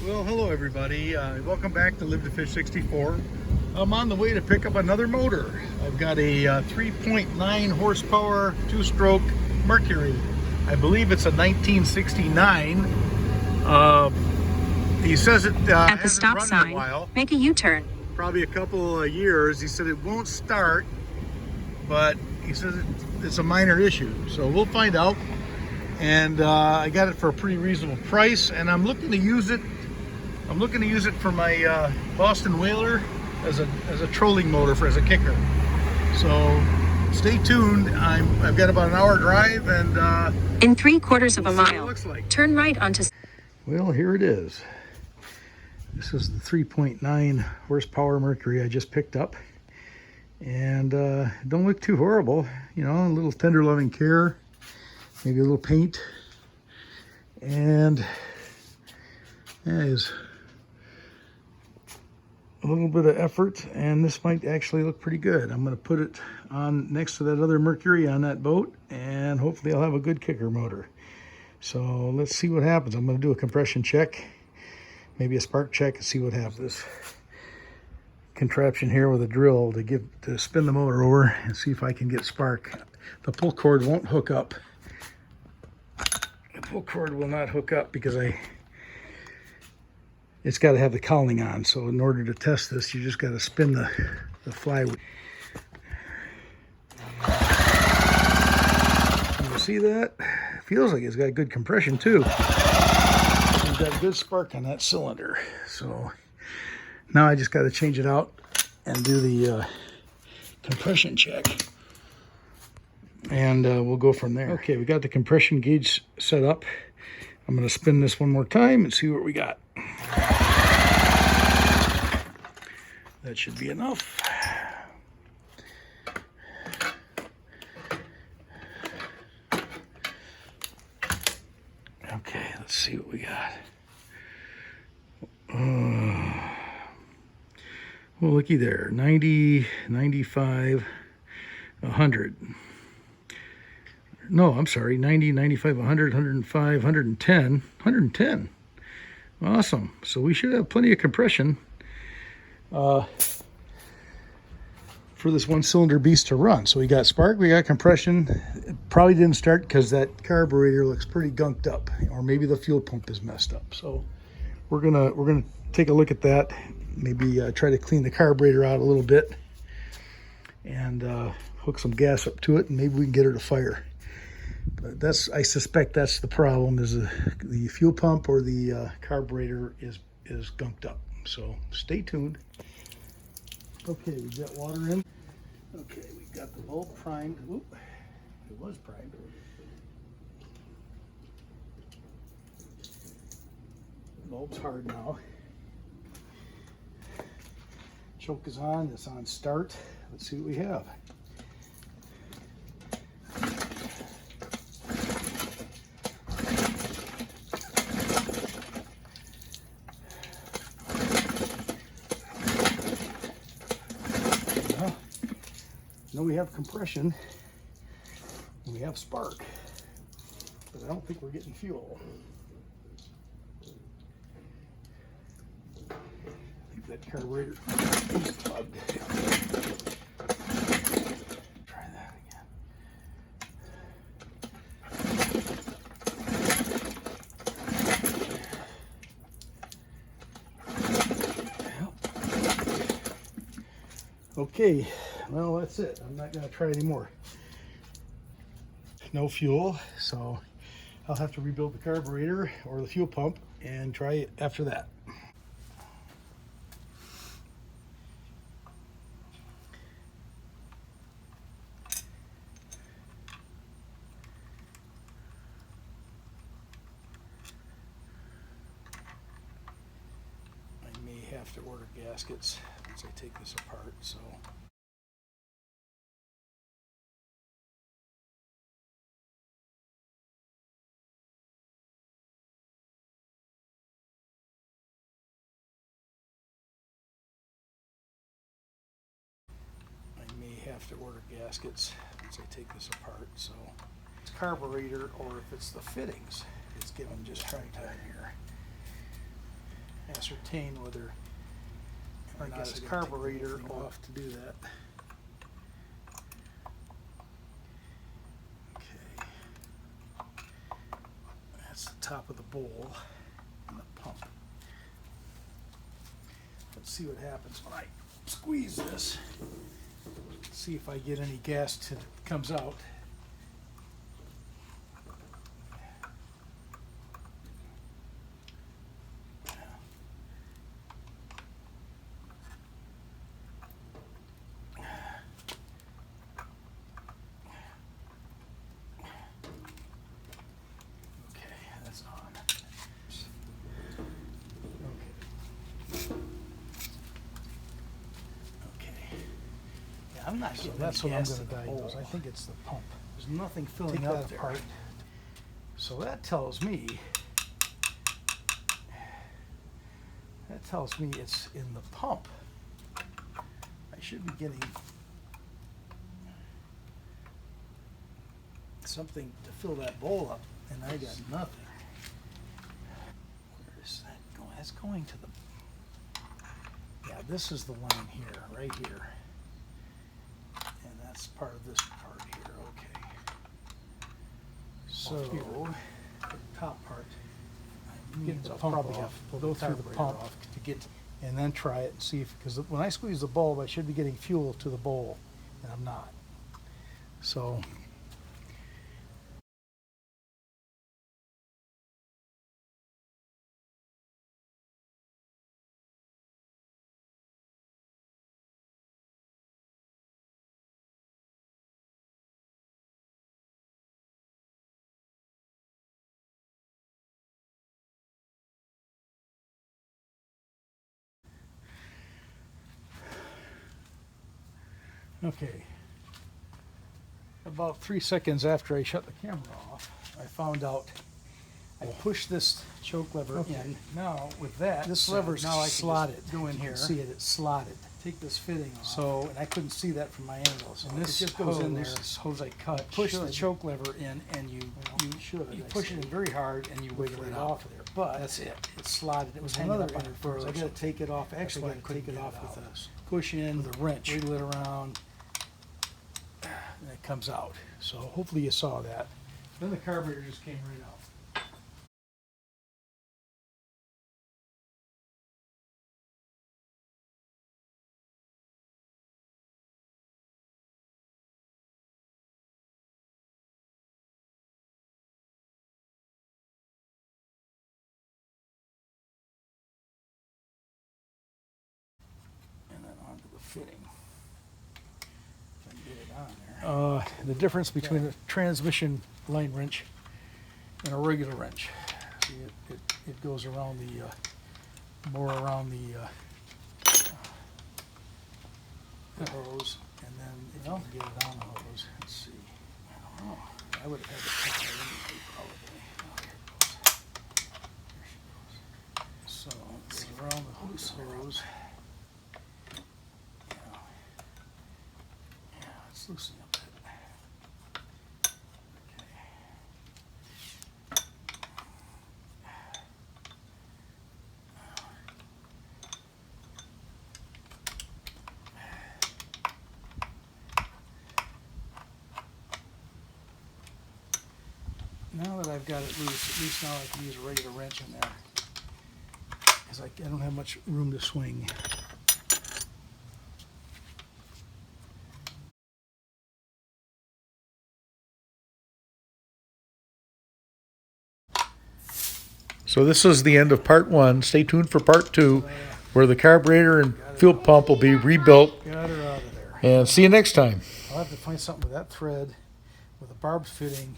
Well, hello everybody. Welcome back to Live to Fish 64. I'm on the way to pick up another motor. I've got a 3.9 horsepower two-stroke Mercury. I believe it's a 1969. He says it at the hasn't stop run in sign, a while. make a U-turn. Probably a couple of years. He said it won't start, but he says it's a minor issue. So we'll find out. And I got it for a pretty reasonable price, and I'm looking to use it. I'm looking to use it for my Boston Whaler as a trolling motor as a kicker. So stay tuned. I've got about an hour drive, and in 3/4 of a we'll see what it mile, looks like. turn right onto. Well, here it is. This is the 3.9 horsepower Mercury I just picked up, and don't look too horrible. You know, a little tender loving care, maybe a little paint, and is a little bit of effort, and this might actually look pretty good. I'm going to put it on next to that other Mercury on that boat, and hopefully I'll have a good kicker motor. So let's see what happens. I'm going to do a compression check, maybe a spark check, and see what happens. This contraption here with a drill to spin the motor over and see if I can get spark. The pull cord won't hook up. The pull cord will not hook up because it's got to have the cowling on. So in order to test this, you just got to spin the flywheel. You see that? Feels like it's got good compression too. It's got a good spark on that cylinder. So now I just got to change it out and do the compression check. And we'll go from there. Okay, we got the compression gauge set up. I'm going to spin this one more time and see what we got. That should be enough. Okay, let's see what we got. Well, looky there. 90, 95, 100. No, I'm sorry. 90, 95, 100, 105, 110. 110. Awesome. So we should have plenty of compression for this one cylinder beast to run. So we got spark, we got compression. It probably didn't start because that carburetor looks pretty gunked up, or maybe the fuel pump is messed up. So we're gonna take a look at that. Maybe try to clean the carburetor out a little bit and hook some gas up to it, and maybe we can get her to fire. But I suspect that's the problem, is the fuel pump or the carburetor is gunked up. So stay tuned. Okay, we got water in. Okay, we got the bulb primed. Oop, it was primed. The bulb's hard now. Choke is on. It's on start. Let's see what we have. Now we have compression and we have spark, but I don't think we're getting fuel. I think that carburetor is plugged. Try that again. Okay, well, that's it. I'm not going to try anymore. No fuel, so I'll have to rebuild the carburetor or the fuel pump and try it after that. I may have to order gaskets once I take this apart, so. Have to order gaskets once I take this apart, so it's carburetor or if it's the fittings, it's giving just trying time here. ascertain whether or I not guess his I gotta take the carburetor whole thing will off to do that. Okay. That's the top of the bowl and the pump. Let's see what happens when I squeeze this. See if I get any gas that comes out. Okay, that's on. Okay. Yeah, I'm not So getting that's any what I'm gas going to to the diagnose. bowl. I think it's the pump. There's nothing filling Take up that there. apart. So that tells me it's in the pump. I should be getting something to fill that bowl up, and I got nothing. Where is that going? That's going to the. Yeah, this is the line here, right here. And that's part of this part here. Okay. So, the top part. Get the I'll pump probably off, have to go pull the through the carburetor pump. off to get, and then try it and see if, because when I squeeze the bulb, I should be getting fuel to the bowl, and I'm not. So. Okay. About 3 seconds after I shut the camera off, I found out I pushed this choke lever Okay. in. Now, with that, This set, lever's now I can just slotted. go in You here. can see it, it's slotted. Take this fitting off. So- and I couldn't see that from my angle. So And this it just goes in there. this hose I cut, Push the should- choke lever in, and you push it in very hard, and you wiggle it off of there. But That's it. It's slotted. It was There's hanging another up on your fingers. I got to interference. take it off. Actually, I I got to couldn't take it get off it with out. a push in With a wrench. wiggle it around, and it comes out. So hopefully you saw that. Then the carburetor just came right out. And then onto the fitting. If I can get it on there. The difference between a transmission line wrench and a regular wrench. See, it goes around the, more around the hose, and then if you can get it on the hose, let's see. I don't know. I would have had to cut that anyway, probably. Oh, here it goes. There she goes. So it goes around the hose. Yeah. Yeah, it's loosening up a bit. Okay. Now that I've got it loose, at least now I can use a regular wrench in there, because I don't have much room to swing. So this is the end of part one. Stay tuned for part two, where the carburetor and fuel pump will be rebuilt. Got her out of there. And see you next time. I'll have to find something with that thread, with a barbed fitting,